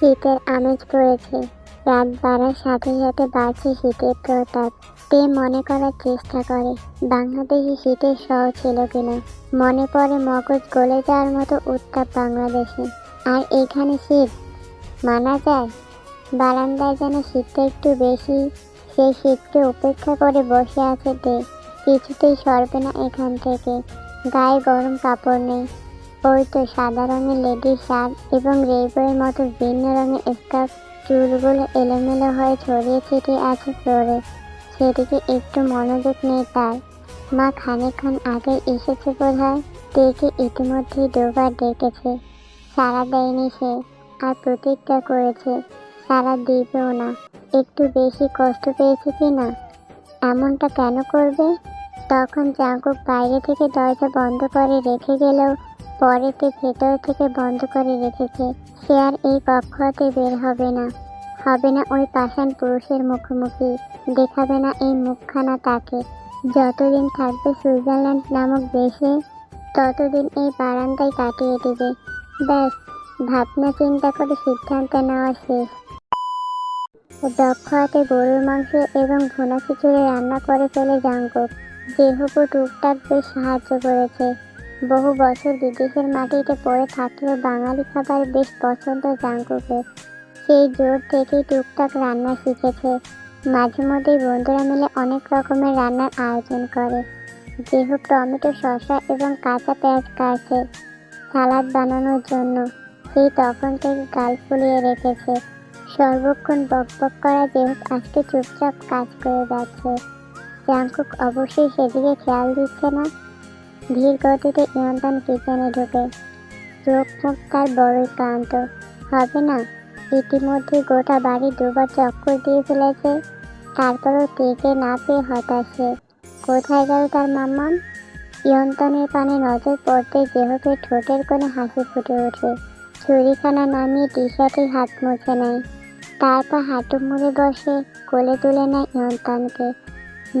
শীতের আমেজ পড়েছে। রাত বাড়ার সাথে সাথে বাড়ছে শীতের প্রতাপ। তে মনে করার চেষ্টা করে বাংলাদেশে শীতের শহ ছিল কিনা। মনে পড়ে মগজ গলে যাওয়ার মতো উত্তাপ বাংলাদেশে। আর এখানে শীত মানা যায়? বারান্দায় যেন শীতটা একটু বেশি। সেই শীতকে উপেক্ষা করে বসে আছে তে। কিছুতেই সরবে না এখান থেকে। গায়ে গরম কাপড় নেই। ওই তো সাদা রঙের লেডিস শার্ট এবং রেইনবোর মতো ভিন্ন রঙের স্কার্ফ। চুলগুলো এলোমেলো হয়ে ছড়িয়ে ছিটিয়ে আছে ফ্লোরে। সেদিকে একটু মনোযোগ নেই তার। মা খানিকক্ষণ আগে এসেছে বোধহয়। তেকে ইতিমধ্যেই দুবার ডেকেছে। সাড়া দেয়নি সে। আর প্রতিজ্ঞা করেছে সাড়া দিবেও না। একটু বেশি কষ্ট পেয়েছে কি না? এমনটা কেন করবে? তখন জাঙ্কুক বাইরে থেকে দরজা বন্ধ করে রেখে গেলেও পরে তে ভেতর থেকে বন্ধ করে রেখেছে। সে আর এই কক্ষ হতে বের হবে না। হবে না ওই পাষাণ পুরুষের মুখোমুখি। দেখাবে না এই মুখখানা তাকে। যতদিন থাকবে সুইজারল্যান্ড নামক দেশে ততদিন এই বারান্দায় কাটিয়ে দেবে। ব্যাস, ভাবনা চিন্তা করে সিদ্ধান্ত নেওয়া শেষ। দক্ষ হাতে গরুর মাংস এবং ভুনা খিচুড়ি রান্না করে ফেলে জাঙ্কুক। যেহপু টুকটাক বেশ সাহায্য করেছে। বহু বছর বিদেশের মাটিতে পড়ে থাকলেও বাঙালি খাবার বেশ পছন্দ জাঙ্কুকের। সেই জোর থেকেই টুকটাক রান্না শিখেছে। মাঝে মধ্যেই বন্ধুরা মিলে অনেক রকমের রান্নার আয়োজন করে। যেহুক টমেটো, শসা এবং কাঁচা পেঁয়াজ কাটছে সালাদ বানানোর জন্য। সেই তখন থেকে গাল ফুলিয়ে রেখেছে। সর্বক্ষণ বকবক করা যেহুক আজকে চুপচাপ কাজ করে যাচ্ছে। জাঙ্কুক অবশ্যই সেদিকে খেয়াল দিচ্ছে না। ধীর গতিতে ইয়ন্তন কিচেনে ঢুকে। চোখ মুখ তার বড়ই ক্লান্ত। হবে না? ইতিমধ্যে গোটা বাড়ি দুবার চক্কর দিয়ে ফেলেছে। তারপরও টেকে না পেয়ে হতাশ সে। কোথায় গেল তার মাম্মাম? ইয়ন্তনের পানে নজর পড়তে যেহুকের ঠোঁটের কোণে হাসি ফুটে ওঠে। ছুরিখানা নামিয়ে টি শার্টের হাত মুছে নেয়। তারপর হাঁটু মুড়ে বসে কোলে তুলে নেয় ইয়ন্তনকে।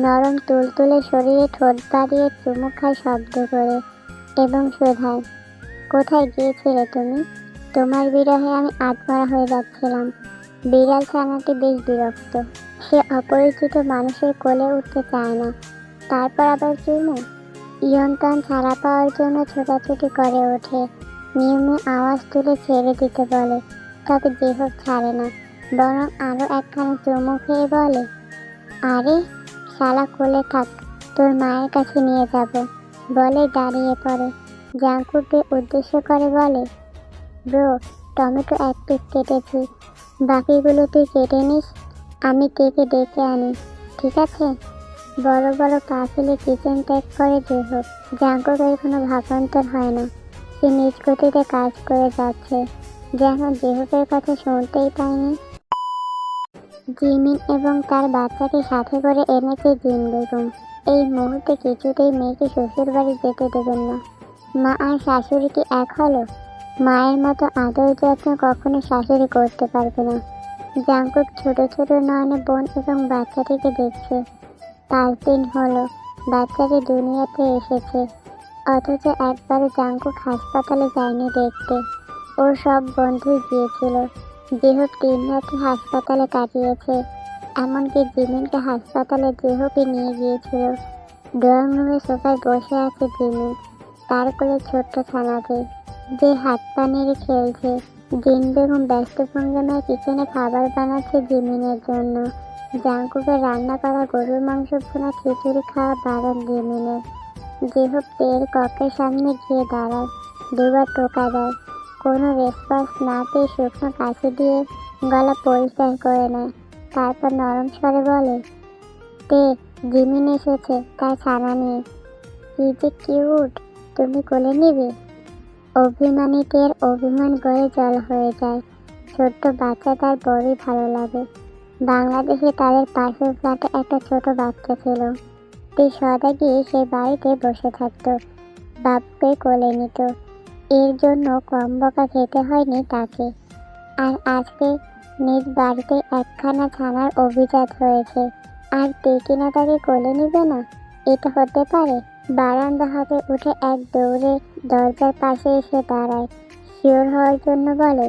নরম তুলতুলে শরীরে ঠোঁট বাড়িয়ে চুমু খায় শব্দ করে এবং শোধায়, কোথায় গিয়েছিলে তুমি? তোমার বিরহে আমি আত্মরা হয়ে যাচ্ছিলাম। বিড়াল ছানাটি বেশ বিরক্ত। সে অপরিচিত মানুষের কোলে উঠতে চায় না। তারপর আবার চুমু। ইয়ন্তন ছাড়া পাওয়ার জন্য ছোটাছুটি করে ওঠে। নিয়মে আওয়াজ তুলে ছেড়ে দিতে বলে। তবে যেহোক ছাড়ে না, বরং আরও একখানা চুমু খেয়ে বলে, আরে শালা কোলে থাক, তোর মায়ের কাছে নিয়ে যাব। বলে দাঁড়িয়ে পড়ে। জাঙ্কুককে উদ্দেশ্য করে বলে, ব্রো, টমেটো এক পিস কেটেছি। বাকিগুলো তুই কেটে নিস। আমি তেকে ডেকে আনি, ঠিক আছে? বড় বড় পা ফেলে কিচেন ত্যাগ করে যেহুক। জাঙ্কুকের কোনো ভাবান্তর হয় না। সে নিজ গতিতে কাজ করে যাচ্ছে, যেন যেহুকের কথা শুনতেই পায়নি। জিমিন এবং তার বাচ্চাকে সাথে করে এনেছে জিন বেগম। এই মুহূর্তে কিছুতেই মেয়েকে শ্বশুর বাড়ি যেতে দেবেন না। মা আর শাশুড়ি কি এক হলো? মায়ের মতো আদর যত্ন কখনো শাশুড়ি করতে পারবে না। জাঙ্কুক ছোট ছোট নয়নে বোন এবং বাচ্চাটিকে দেখছে। 5 দিন হলো বাচ্চাটি দুনিয়াতে এসেছে, অথচ একবারও জাঙ্কুক হাসপাতালে যায়নি দেখতে। ওর সব বন্ধুই গিয়েছিল। যেহুক 3 রাত্রি হাসপাতালে কাটিয়েছে। এমনকি জিমিনকে হাসপাতালে যেহুকই নিয়ে গিয়েছিল। ড্রয়িং রুমে সোফায় বসে আছে জিমিন, তার কোলে ছোট্ট ছানাকে, যে হাত পা নেড়ে খেলছে। জিন বেগম ব্যস্ত ভঙ্গিমায় কিচেনে খাবার বানাচ্ছে জিমিনের জন্য। জাঙ্কুকের রান্না করা গরুর মাংস ভুনা খিচুড়ি খাওয়া বারণ জিমিনের। যেহুক তেল কক্ষের সামনে গিয়ে দাঁড়ায়, দুবার টোকা দেয়। কোনো রেসপন্স না পেয়ে শুকনো কাশি দিয়ে গলা পরিষ্কার করে নেয়। তারপর নরম স্বরে বলে, তে জিমিন এসেছে তার ছানা নিয়ে। কি যে কিউট, তুমি কোলে নিবে? অভিমানীদের অভিমান গড়ে জল হয়ে যায়। ছোট্ট বাচ্চা তার বড়ই ভালো লাগে। বাংলাদেশে তাদের পাশের ফ্ল্যাটে একটা ছোট বাচ্চা ছিল। তে সদা গিয়ে সেই বাড়িতে বসে থাকত, বাবুকে কোলে নিত। এর জন্য কম বকা খেতে হয়নি তাকে। আর আজকে নিজ বাড়িতে একখানা ছানার অভিজাত হয়েছে, আর তে কিনা তাকে কোলে নিবে না? এটা হতে পারে? বারান্দা হতে উঠে এক দৌড়ে দরজার পাশে এসে দাঁড়ায়। শিওর হওয়ার জন্য বলে,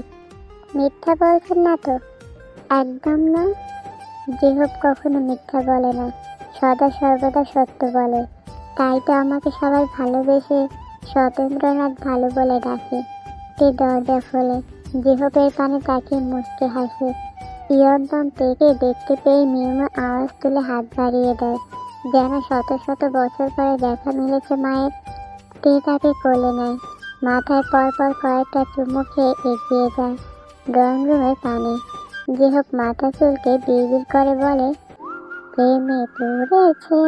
মিথ্যা বলছেন না তো? একদম না। জিহব কখনো মিথ্যা বলে না, সদা সর্বদা সত্য বলে। তাই তো আমাকে সবাই ভালোবেসে সতেন্দ্রনাথ ভালো বলে ডাকে। তে দরজা খোলে, জিহবের পানে তাকিয়ে মুচকে হাসে। ইয়ন্তন থেকে দেখতে পেয়ে মিউমু আওয়াজ তুলে হাত বাড়িয়ে দেয়, যেন শত শত বছর পরে দেখা মিলেছে মায়ের। তে তাকে কোলে নেয়, মাথায় পরপর কয়েকটা চুমু খেয়ে এগিয়ে যায় ড্রয়িং রুমের পানে। জিহব মাথা চুলকে বিড়বিড় করে বলে, প্রেমে পড়েছে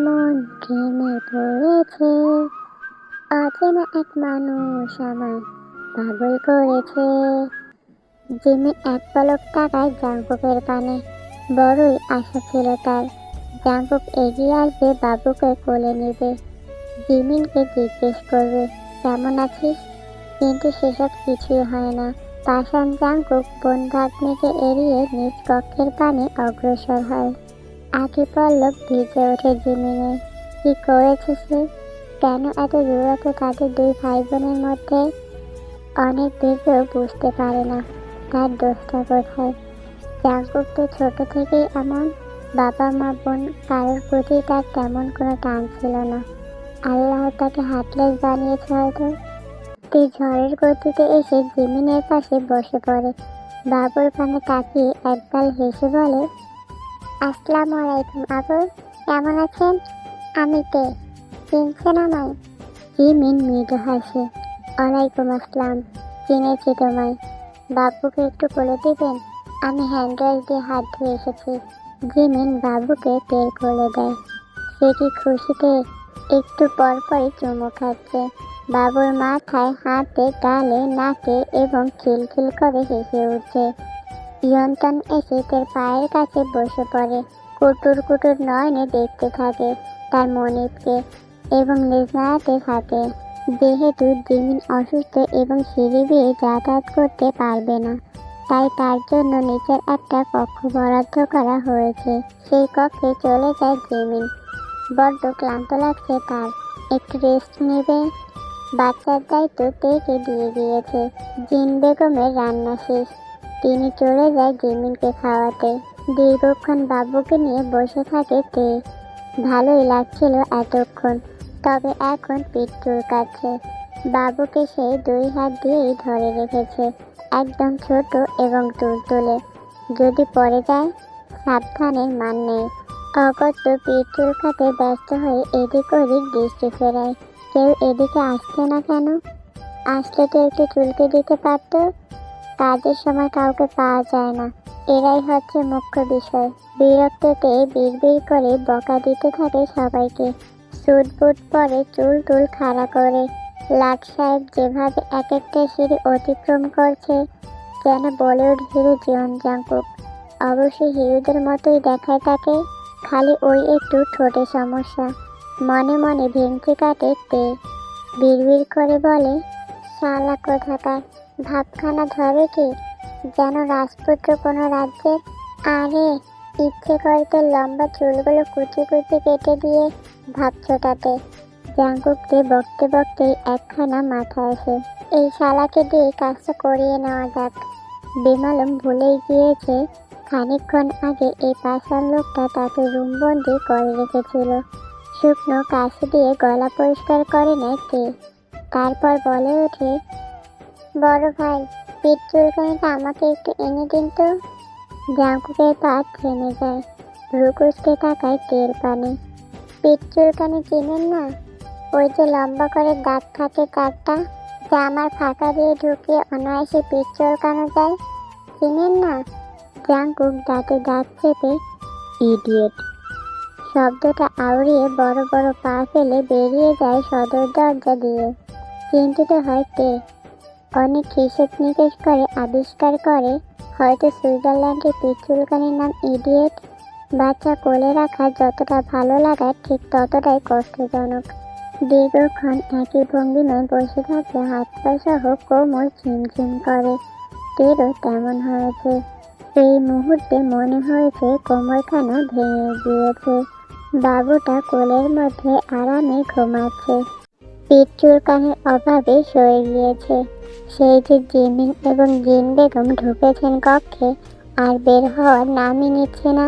মন, প্রেমে পড়েছে, অচেনা এক মানুষ আমায় পাগল করেছে। জিমি এক পলক তাকায় জাংকুকের পানে। বড়ই আশা ছিল তার, জাংকুক এগিয়ে আসবে, বাবুকে কোলে নেবে, জিমিনকে জিজ্ঞেস করবে কেমন আছিস। কিন্তু সেসব কিছুই হয় না। পাষাণ জাংকুক বোন ভাগ্নিকে এড়িয়ে নিজ কক্ষের পানে অগ্রসর হয়। আঁখি পল্লব ভিজে ওঠে জিমিনে। কি করেছে সে? কেন এত দূরত্ব তাদের দুই ভাই বোনের মধ্যে? অনেক ভেবেও বুঝতে পারে না তার দোষটা কোথায়। জাংকুক তো ছোট থেকেই এমন, বাবা মা বোন কারোর প্রতি তার তেমন কোনো টান ছিল না। আল্লাহ তাকে হার্টলেস বানিয়েছে হয়তো। তুই ঝড়ের গতিতে এসে জিমিনের পাশে বসে পড়ে, বাবুর পানে তাকিয়ে একগাল হেসে বলে, আসসালামু আলাইকুম আবু, কেমন আছেন? আমি তে, চিনছেন আমায়? জিমিন মৃদু হাসে, ওয়ালাইকুম আসসালাম, চিনেছি তোমায়। বাবুকে একটু কোলে দিবেন? আমি হ্যান্ড ওয়াশ দিয়ে হাত ধুয়ে এসেছি। জিমিন বাবুকে টের কোলে দেয়। সে কি খুশিতে একটু পরপরই চুমু খাচ্ছে। বাবুর মাথায়, হাতে, গালে, নাকে এবং খিলখিল করে হেসে উঠছে। ইয়ন্তন এসে তার পায়ের কাছে বসে পড়ে, কুটুর কুটুর নয়নে দেখতে থাকে তার মনিবকে এবং লেজ নাড়াতে থাকে। যেহেতু জিমিন অসুস্থ এবং সিঁড়ি বেয়ে যাতায়াত করতে পারবে না, তাই তার জন্য নিচের একটা কক্ষ বরাদ্দ করা হয়েছে। সেই কক্ষে চলে যায় জিমিন। বড্ড ক্লান্ত লাগছে তার, একটু রেস্ট নেবে। বাচ্চার দায়িত্ব তেকে দিয়ে গিয়েছে। জিন বেগমের রান্না শেষ, তিনি চলে যায় জিমিনকে খাওয়াতে। দীর্ঘক্ষণ বাবুকে নিয়ে বসে থাকে তে। ভালোই লাগছিল এতক্ষণ, তবে এখন পিঠ চুলকাচ্ছে। বাবুকে সে দুই হাত দিয়েই ধরে রেখেছে, একদম ছোট এবং তুলতুলে। যদি পড়ে যায়, সাবধানের মান নেই। অগত্য পিঠ চুলকাতে ব্যস্ত হয়ে এদিক ওদিক দৃষ্টি ফেরায়। কেউ এদিকে আসছে না কেন? আসলে তো একটু চুলকে দিতে পারত। কাজের সময় কাউকে পাওয়া যায় না, এরাই হচ্ছে মুখ্য বিষয়। বিরক্ততে বিড়বিড় করে বকা দিতে থাকে সবাইকে। স্যুট বুট পরে, চুল টুল খাড়া করে লাট সাহেব যেভাবে এক একটা সিঁড়ি অতিক্রম করছে, যেন বলিউড হিরো জীবন জাংকুক। অবশ্যই হিরোদের মতোই দেখায় তাকে, খালি ওই একটু ঠোঁটে সমস্যা। মনে মনে ভেঙচি কাটে তে, বিড়বিড় করে বলে, শালা কোথাকার, ভাবখানা ধরে কি যেন রাজপুত্র কোনো রাজ্যের। আরে ইচ্ছে করে তোর লম্বা চুলগুলো কুচি কুচি কেটে দিয়ে ভাব ছোটাতে। জাংকুককে বকতে বকতেই একখানা মাথা আসে, এই শালাকে দিয়ে কাজটা করিয়ে নেওয়া যাক। বেমালুম ভুলেই গিয়েছে খানিকক্ষণ আগে এই পাষাণ লোকটা তাকে রুমবন্দি করে রেখেছিল। শুকনো কাশি দিয়ে গলা পরিষ্কার করে নেয় তে। তারপর বলে ওঠে, বড় ভাই, পিঠ চুলকানিটা আমাকে একটু এনে দিন তো। জাংকুকের পা থেমে যায়, রুকুসকে তাকায় তেল পানে। পিঠ চুলকানি চিনেন না? ওই যে লম্বা করে দাঁত থাকে চারটা, যা আমার ফাঁকা দিয়ে ঢুকিয়ে অনায়াসে পিঠ চুলকানো যায়, চিনেন না? জাংকুক দাঁতে দাঁত চেপে ইডিয়েট শব্দটা আওড়িয়ে বড় বড় পা ফেলে বেরিয়ে যায় সদর দরজা দিয়ে। চিন্তিত হয় তে। অনেক হিসেব নিকেশ করে আবিষ্কার করে হয়তো সুইজারল্যান্ডে পিঠ চুলকানির নাম ইডিয়েট। বাচ্চা কোলে রাখা যতটা ভালো লাগার, ঠিক ততটাই কষ্টজনক। দীর্ঘক্ষণ একই ভঙ্গিমায় বসে থাকলে হাত পা সহ কোমর ঝিমঝিম করে। তেরও তেমন হয়েছে। এই মুহূর্তে মনে হয়েছে কোমরখানা ভেঙে গিয়েছে। বাবুটা কোলের মধ্যে আরামে ঘুমাচ্ছে। পিঠ চুলকানির অভাবে সয়ে গিয়েছে। সেই যে জিমিন এবং জিন বেগম ঢুকেছেন কক্ষে আর বের হওয়ার নামই নিচ্ছে না।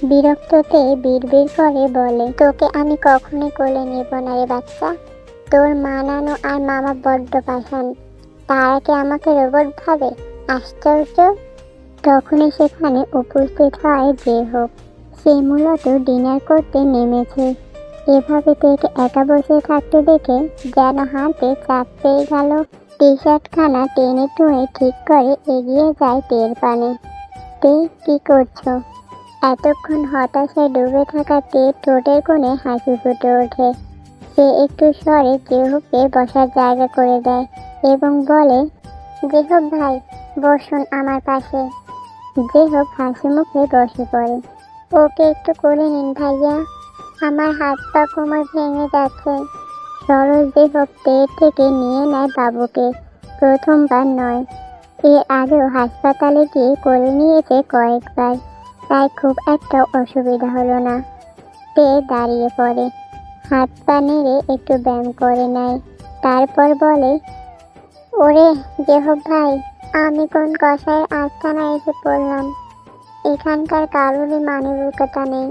বিরক্ততে বিড়বিড় করে বলে, তোকে আমি কখনোই কোলে নেব না রে বাচ্চা। তোর মা নানু আর মামা বড্ড পাষাণ, তারা কি আমাকে রোবট ভাবে? আশ্চর্য। তখনই সেখানে উপস্থিত হয় যে হোক। সে মূলত ডিনার করতে নেমেছে। এভাবে থেকে একা বসে থাকতে দেখে যেন হাতে চাপ পেয়ে গেল। টি শার্টখানা টেনে টুনে ঠিক করে এগিয়ে যায় তের পানে। তে, কি করছো? এতক্ষণ হতাশায় ডুবে থাকা তের ঠোঁটের কোণে হাসি ফুটে ওঠে। সে একটু স্বরে জেহুকে বসার জায়গা করে দেয় এবং বলে, জেহুক ভাই, বসুন আমার পাশে। জেহুক হাসি মুখে বসে পড়ে। ওকে একটু কোলে নিন ভাইয়া, আমার হাত পা কোমর ভেঙে যাচ্ছে। সরল জেহুক তের থেকে নিয়ে নেয় বাবুকে। প্রথমবার নয়, এর আগেও হাসপাতালে গিয়ে কোলে নিয়েছে কয়েকবার, তাই খুব একটা অসুবিধা হলো না। তে দাঁড়িয়ে পড়ে, হাত পা নেড়ে একটু ব্যায়াম করে নেয়। তারপর বলে, ওরে জেহুক ভাই, আমি কোন কসাইয়ের আস্তানায় এসে পড়লাম? এখানকার কারোরই মানবিকতা নেই।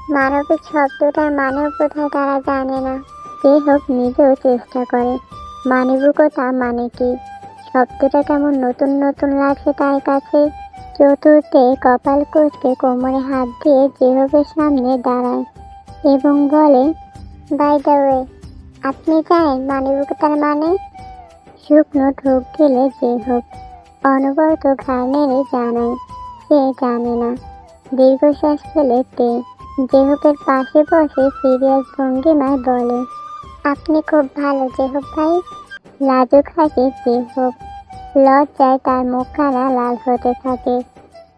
মানবিক শব্দটার মানেও কোথায় তারা জানে না। জেহুক নিজেও চেষ্টা করে। মানবিকতা মানে কি? শব্দটা কেমন নতুন নতুন লাগছে তার কাছে। চতুর্থে কপাল কুঁচকে কোমরে হাত দিয়ে জেহুকের সামনে দাঁড়ায় এবং বলে, বাই দ্য ওয়ে, আপনি জানেন মানবিকতার মানে? শুকনো ঢোক গেলে জেহুক অনবরত ঘাড় নেড়ে জানায় সে জানে না। দীর্ঘশ্বাস ফেলে তে জেহুকের পাশে বসে সিরিয়াস ভঙ্গিমায় বলে, আপনি খুব ভালো জেহুক ভাই। লাজুক হাসে জেহুক। লজ্জায় তার মুখখানা লাল হতে থাকে।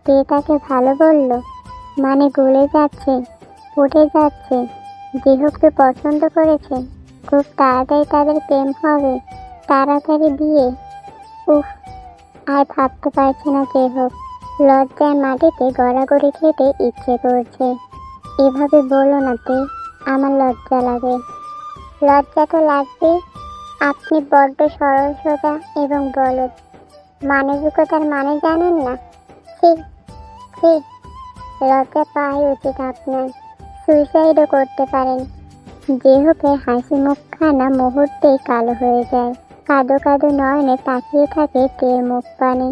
তে তাকে ভালো বলল? মানে গলে যাচ্ছে, ফুটে যাচ্ছে। জেহুককে পছন্দ করেছে। খুব তাড়াতাড়ি তাদের প্রেম হবে, তাড়াতাড়ি বিয়ে। উফ, আর ভাবতে পারছে না জেহুক। লজ্জায় মাটিতে গড়াগড়ি খেতে ইচ্ছে করছে। এভাবে বলো না তে, আমার লজ্জা লাগে। লজ্জা তো লাগবে, আপনি বড্ড সরল সোজা এবং বলদ। মানবিকতার মানে জানেন না? ছি ছি, লজ্জা পাওয়াই উচিত আপনার। সুইসাইডও করতে পারেন। জেহুকের হাসি মুখখানা মুহূর্তেই কালো হয়ে যায়। কাদো কাদো নয়নে তাকিয়ে থাকে তের মুখ পানে।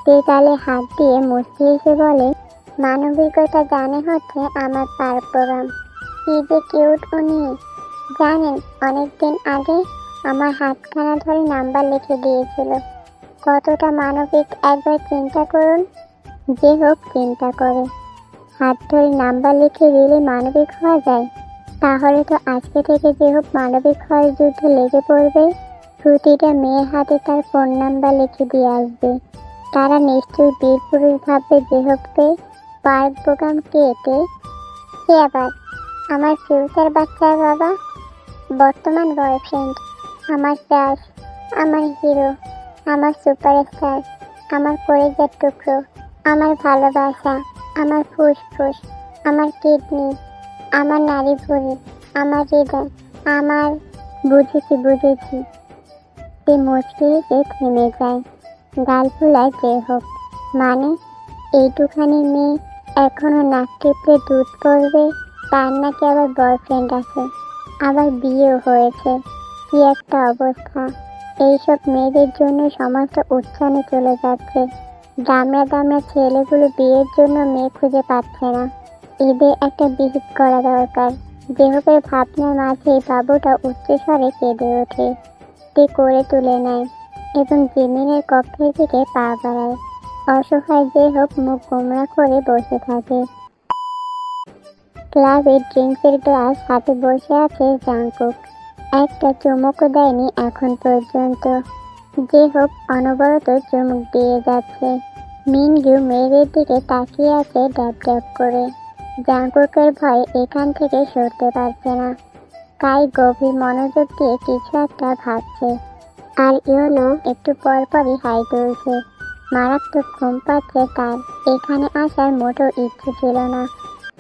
তে গালে হাত দিয়ে মুচকি এসে বলে, মানবিকতা জানে হচ্ছে আমার পার প্রোগ্রাম। কি যে কিউট উনি। জানেন, অনেকদিন আগে আমার হাতখানা ধরে নাম্বার লিখে দিয়েছিল। কতটা মানবিক একবার চিন্তা করুন। জেহুক চিন্তা করে, হাত ধরে নাম্বার লিখে দিলে মানবিক হওয়া যায়? তাহলে তো আজকে থেকে জেহুক মানবিক হওয়ার যুদ্ধে লেগে পড়বে। প্রতিটা মেয়ের হাতে তার ফোন নাম্বার লিখে দিয়ে আসবে। তারা নিশ্চয়ই বীর পুরুষ ভাববে জেহুককে। পার্ক প্রোগ্রাম কেটে কে আবার? আমার ফিউচার বাচ্চার বাবা, বর্তমান বয়ফ্রেন্ড, আমার ক্রাশ, আমার হিরো, আমার সুপারস্টার, আমার কলেজের টুকরো, আমার ভালোবাসা, আমার ফুসফুস, আমার কিডনি, আমার নারী ভুঁড়ি, আমার হৃদয়, আমার। বুঝেছি বুঝেছি। সে মুচকি এসে থেমে যায়। গাল ফুলায় জেহুক। মানে, এইটুখানি মেয়ে এখনো নাক টিপলে দুধ পড়বে? তার নাকি আবার বয়ফ্রেন্ড আছে, আবার বিয়েও হয়েছে। কি একটা অবস্থা! এইসব মেয়েদের জন্য সমাজটা উচ্ছানে চলে যাচ্ছে। দামড়া দামড়া ছেলেগুলো বিয়ের জন্য মেয়ে খুঁজে পাচ্ছে না। এদের একটা বিহিত করা দরকার। জেহুকের ভাবনার মাঝেই বাবুটা উচ্চস্বরে কেঁদে ওঠে। তে করে তুলে নেয় এবং জিমিনের কক্ষের দিকে পা বাড়ায়। অসহায় জেহুক মুখ গোমড়া করে বসে থাকে। ক্লাবে ড্রিঙ্কসের গ্লাস হাতে বসে আছে জাংকুক। একটা চুমুকও দেয়নি এখন পর্যন্ত। জেহুক অনবরত চুমুক দিয়ে যাচ্ছে। মিনগিউ মেয়েদের দিকে তাকিয়ে আছে ড্যাব ড্যাব করে। জাংকুকের ভয়ে এখান থেকে সরতে পারছে না। কাই গভীর মনোযোগ দিয়ে কিছু একটা ভাবছে। আর ইউনো একটু পরপরই হাই তুলছে। মারাত্মক ঘুম পাচ্ছে তার। এখানে আসার মোটেও ইচ্ছে ছিল না।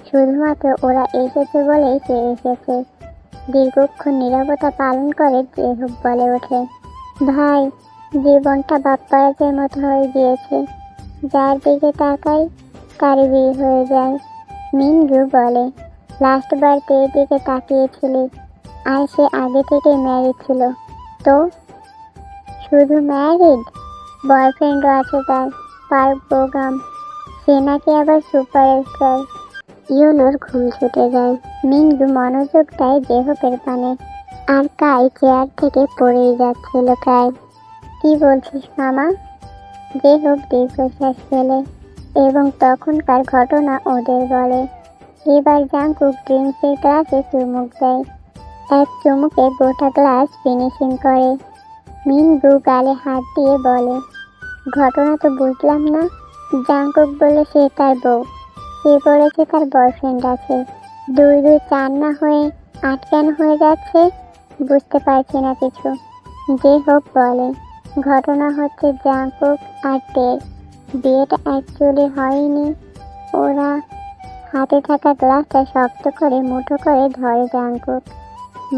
শুধুমাত্র ওরা এসেছে বলেই সে এসেছে। দীর্ঘক্ষণ নীরবতা পালন করে জেহুক বলে ওঠে, ভাই, জীবনটা বাপ্পারাজের মতো হয়ে গিয়েছে। যার দিকে তাকাই তারই বিয়ে হয়ে যায়। মিনগু বলে, লাস্ট বার তো এদিকে তাকিয়েছিলি, আর সে আগে থেকে ম্যারিড ছিল। তো শুধু ম্যারিড? বয়ফ্রেন্ডও আছে তার, পার্ক বোগাম। সে নাকি আবার সুপারস্টার। ইউনোর ঘুম ছুটে যায়। মিনগু মনোযোগ দেয় জেহুকের পানে। আর কাই চেয়ার থেকে পড়েই যাচ্ছিল প্রায়। কি বলছিস মামা? জেহুক দীর্ঘশ্বাস ফেলে এবং তখনকার ঘটনা ওদের বলে। এবার জাংকুক ড্রিঙ্কসের গ্লাসে চুমুক দেয়। এক চুমুকে গোটা গ্লাস ফিনিশিং করে। মিনগু গালে হাত দিয়ে বলে, ঘটনা তো বুঝলাম না। জাংকুক বলে সে তার বউ, সে বলেছে তার বয়ফ্রেন্ড আছে। 2-2 4 না হয়ে 8 কেন হয়ে যাচ্ছে? বুঝতে পারছি না কিছু। জেহুক বলে, ঘটনা হচ্ছে জাংকুক আর টের বিয়েটা অ্যাকচুয়ালি হয়নি। ওরা হাতে থাকা গ্লাসটা শক্ত করে মুঠো করে ধরে জাংকুক।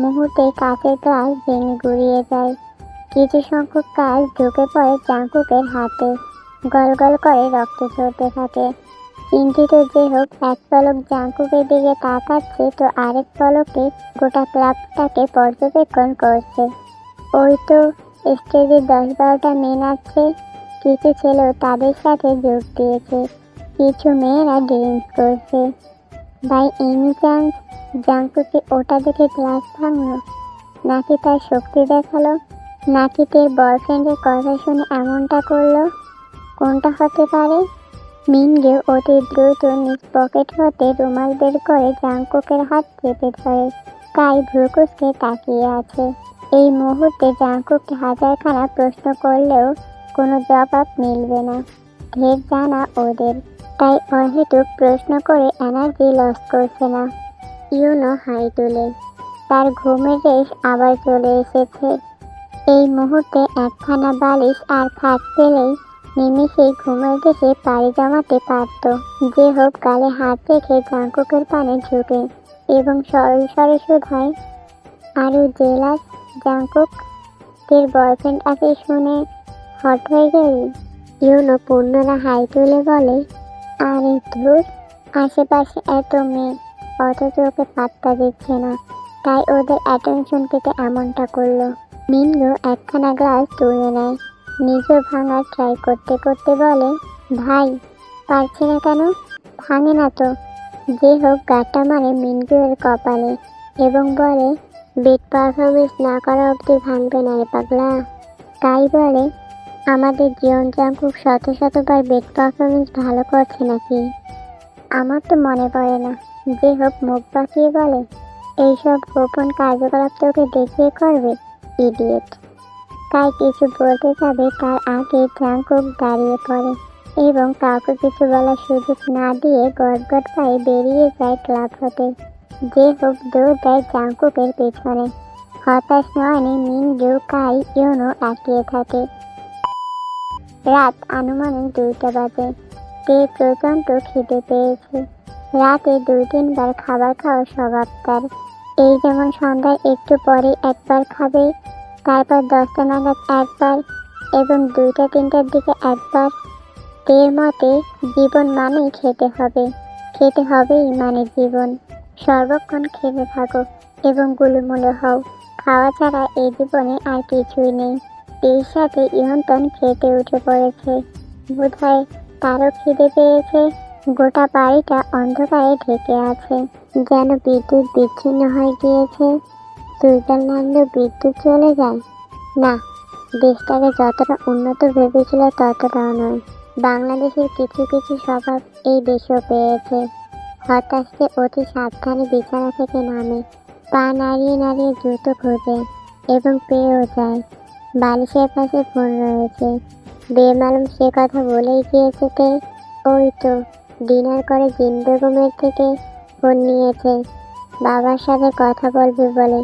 মুহূর্তে কাঁচের গ্লাস ভেঙে গুড়িয়ে যায়। কিছু সংখ্যক কাঁচ ঢুকে পড়ে জাংকুকের হাতে। গলগল করে রক্ত ঝরতে থাকে। চিন্তিত জেহুক এক পলক জাংকুকের দিকে তাকাচ্ছে তো আরেক পলকে গোটা ক্লাবটাকে পর্যবেক্ষণ করছে। ওই তো স্টেজে 10-12টা মেয়ে নাচছে। কিছু ছেলেও তাদের সাথে যোগ দিয়েছে। কিছু মেয়েরা ড্রিঙ্কস করছে। বাই এনি চান্স জাংকুকে ওটা দেখে গ্লাস ভাঙলো? নাকি তার শক্তি দেখালো? নাকি তার বয়ফ্রেন্ডের কথা শুনে এমনটা করলো? কোনটা হতে পারে? মিনগু অতি দ্রুত নিজ পকেট হতে রুমাল বের করে জাংকুকের হাত চেপে ধরে। কাই ভ্রুকুচকে তাকিয়ে আছে। এই মুহূর্তে জাংকুককে হাজারখানা প্রশ্ন করলেও কোনো জবাব মিলবে না। ঢের জানা ওদের, তাই অহেতুক প্রশ্ন করে এনার্জি লস করছে না। ইউনো হাই তোলে। তার ঘুমের রেশ আবার চলে এসেছে। এই মুহূর্তে একখানা বালিশ আর খাট পেলেই নিমিষেই ঘুমের দেশে পাড়ি জমাতে পারত। জেহুক গালে হাত রেখে জাংকুকের পানে ঝুঁকে এবং সরল স্বরে শুধায়, আরও জেলাস জাংকুক? তোর বয়ফ্রেন্ড আছে শুনে হট হয়ে গেলি? ইউনো পুনরা হাই তুলে বলে, আরে ধুর, আশেপাশে এত মেয়ে অথচ ওকে পাত্তা দিচ্ছে না, তাই ওদের অ্যাটেনশন পেতে এমনটা করলো। মিনগু একখানা গ্লাস তুলে নেয়। নিজেও ভাঙার ট্রাই করতে করতে বলে, ভাই, পারছি না কেন? ভাঙে না তো। জেহুক গাঁটটা মারে মিনগুয়ের কপালে এবং বলে, বেড পারফরমেন্স না করা অবধি ভাঙবে না রে পাগলা। তাই বলে, আমাদের জীবন জাংকুক শতবার বেড পারফরমেন্স ভালো করছে নাকি? আমার তো মনে পড়ে না। জেহুক মুখ বাঁকিয়ে বলে, এইসব গোপন কার্যকলাপ তোকে দেখিয়ে করবে, ইডিয়েট। তাই কিছু বলতে যাবে তার আগে জাংকুক দাঁড়িয়ে পড়ে এবং কাউকে কিছু বলার সুযোগ না দিয়ে গটগট পায়ে বেরিয়ে যায় ক্লাব হতে। জেহুক দৌড় দেয় জাংকুকের পেছনে। হতাশ নয়নে মিনগু, কাই, ইউনো এগিয়ে থাকে। রাত আনুমানিক 2টা বাজে। প্রচণ্ড খিদে পেয়েছে। রাতে 2-3 বার খাবার খাওয়ার স্বভাব তার। এই যেমন সন্ধ্যায় একটু পরে একবার খাবে, তারপর 10টা নাগাদ একবার এবং 2টা-3টার দিকে একবার। তের মতে জীবন মানেই খেতে হবে। খেতে হবেই মানে জীবন। সর্বক্ষণ খেতে থাকো এবং গুলুমুলু হও। খাওয়া ছাড়া এই জীবনে আর কিছুই নেই। এর সাথে ইয়ন্তন খেতে উঠে পড়েছে। বোধহয় তারও খিদে পেয়েছে। গোটা বাড়িটা অন্ধকারে ঢেকে আছে, যেন বিদ্যুৎ বিচ্ছিন্ন হয়ে গিয়েছে। সুইজারল্যান্ডে বিদ্যুৎ চলে যায় না, দেশটাকে যতটা উন্নত ভেবেছিল ততটাও নয়। বাংলাদেশের কিছু কিছু স্বভাব এই দেশেও পেয়েছে। হতাশে অতি সাবধানে বিছানা থেকে নামে, পা নাড়িয়ে নাড়িয়ে জুতো খোঁজে এবং পেয়েও যায়। বালিশের পাশে ফোন রয়েছে। বেমালুম সে কথা বলেই গিয়েছে তে। ওই তো ডিনার করে জিন বেগমের থেকে ফোন নিয়েছে, বাবার সাথে কথা বলবে বলে।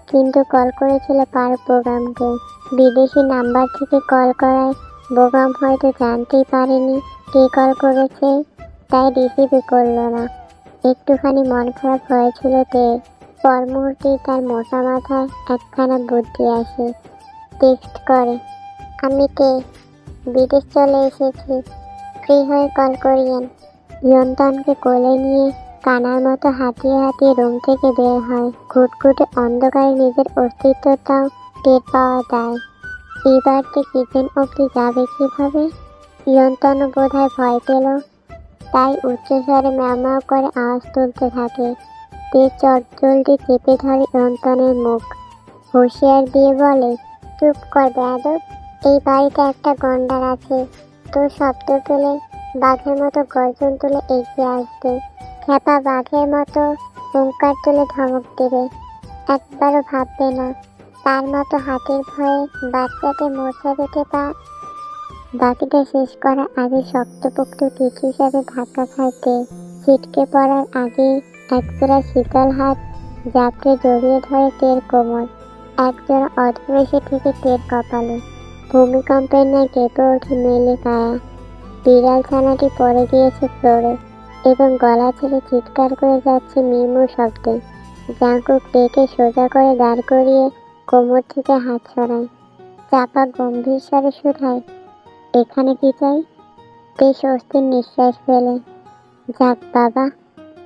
কিন্তু কল করেছিল পার্ক বোগামকে। বিদেশি নাম্বার থেকে কল করায় বোগাম হয়তো জানতেই পারেনি কে কল করেছে, তাই রিসিভই করলো না। একটুখানি মন খারাপ হয়েছিল তে। পর মুহূর্তেই তার মোটা মাথায় একখানা বুদ্ধি আসে। টেক্সট করে, আমি কে, বিদেশ চলে এসেছি, ফ্রি হয়ে কল করিয়েন। ইয়ন্তনকে কোলে নিয়ে কানার মতো হাতিয়ে হাতিয়ে রুম থেকে বের হয়। ঘুটঘুটে অন্ধকারে নিজের অস্তিত্বটাও টের পাওয়া যায়। এবারটি কিচেন অবধি যাবে কিভাবে? ইয়ন্তনও বোধহয় ভয় পেল, তাই উচ্চস্বরে ম্যাও করে আওয়াজ তুলতে থাকে। তে চটজলদি চেপে ধরে ইয়ন্তনের মুখ, হুঁশিয়ার দিয়ে বলে, চুপ কর বেয়াদব, এই বাড়িতে একটা গন্ডার আছে, তোর শব্দ পেলে বাঘের মতো গর্জন তুলে এগিয়ে আসবে, খেপা বাঘের মতো হুঙ্কার তুলে ধমক দেবে, একবারও ভাববে না তার মতো হাতির ভয়ে বাচ্চাকে মোছা দিতে পার। বাকিটা শেষ করার আগে শক্তপোক্ত কিছুর সাথে ধাক্কা খাইতে ছিটকে পড়ার আগে একজোড়া শীতল হাত জাপটে জড়িয়ে ধরে তের কোমর, একজোড়া অদ্ভুত এসে থেকে তের কপালে। ভূমিকম্পের ন্যায় কেঁপে ওঠে মেলে কায়া। বিড়াল ছানাটি পড়ে গিয়েছে ফ্লোরে এবং গলা ছেড়ে চিৎকার করে যাচ্ছে মিমু শব্দে। জাঙ্কুক টেকে সোজা করে দাঁড় করিয়ে কোমর থেকে হাত সরায়। চাপা গম্ভীর স্বরে শুধায়, এখানে কি চাই? তে স্বস্তির নিঃশ্বাস ফেলে, যাক বাবা,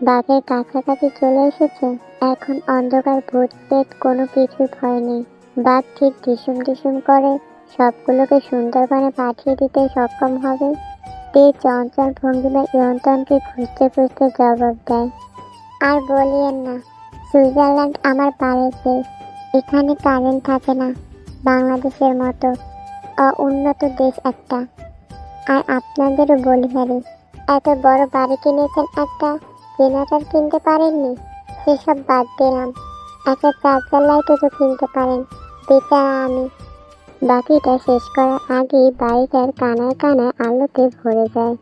বাঘের কাছাকাছি চলে এসেছে, এখন অন্ধকার ভূত প্রেত কোনো কিছুর ভয় নেই। বাঘ ঠিক ঢিসুম ঢিসুম করে সবগুলোকে সুন্দরবনে পাঠিয়ে দিতে সক্ষম হবে। তে চঞ্চল ভঙ্গিমায় ইয়ন্তনকে খুঁজতে খুঁজতে জবাব দেয়, আর বলিয়েন না, সুইজারল্যান্ড আমার পাড়ের দেশ, এখানে কারেন্ট থাকে না, বাংলাদেশের মতো উন্নত দেশ একটা। আর আপনাদেরও বলিহারি, এত বড় বাড়ি কিনেছেন, একটা জেনারেটর কিনতে পারেননি? সেসব বাদ দিলাম, একটা চার্জার লাইটও তো কিনতে পারেন, বেচারা আমি। বাকিটা শেষ করার আগেই বাড়িটার কানায় কানায় আলোতে ভরে যায়।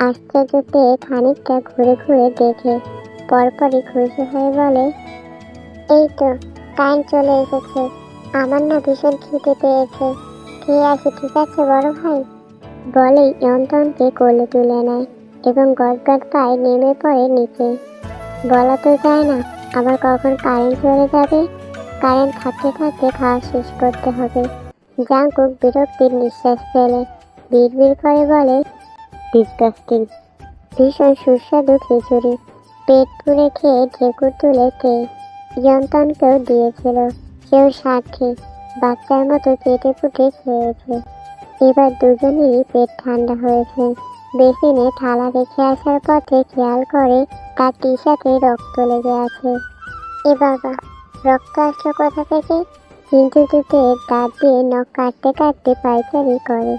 আশ্চর্যতে খানিকটা ঘুরে ঘুরে দেখে পরপরই খুশি হয়ে বলে, এই তো কারেন্ট চলে এসেছে, আমার না ভীষণ খিদে পেয়েছে, খেয়ে আসি ঠিক আছে বড় ভাই? বলেই ইয়ন্তনকে কোলে তুলে নেয় এবং গদগদ পায়ে নেমে পড়ে নিচে। বলা তো যায় না আবার কখন কারেন্ট চলে যাবে, কারেন্ট থাকতে থাকতে খাওয়া শেষ করতে হবে। জাঙ্কুক বিরক্তির নিঃশ্বাস ফেলে বিড়বিড় করে বলে, ডিসগাস্টিং। ভীষণ সুস্বাদু খিচুড়ি, পেট পুড়ে খেয়ে ঢেকুর তুলে খেয়ে ইয়ন্তনকেও দিয়েছিল, সেও সাক্ষী, বাচ্চার মতো চেটে পুটে খেয়েছে। এবার দুজনেরই পেট ঠান্ডা হয়েছে। বেসিনে থালা রেখে আসার পথে খেয়াল করে তার টি শার্টে রক্ত লেগে আছে। এ বাবা, রক্ত আসলো কোথা থেকে? কিন্তু দুটো দাঁত দিয়ে নখ কাটতে কাটতে পায়চারি করে,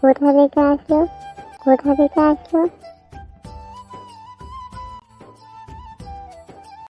কোথা থেকে আসলো, কোথা থেকে আসলো?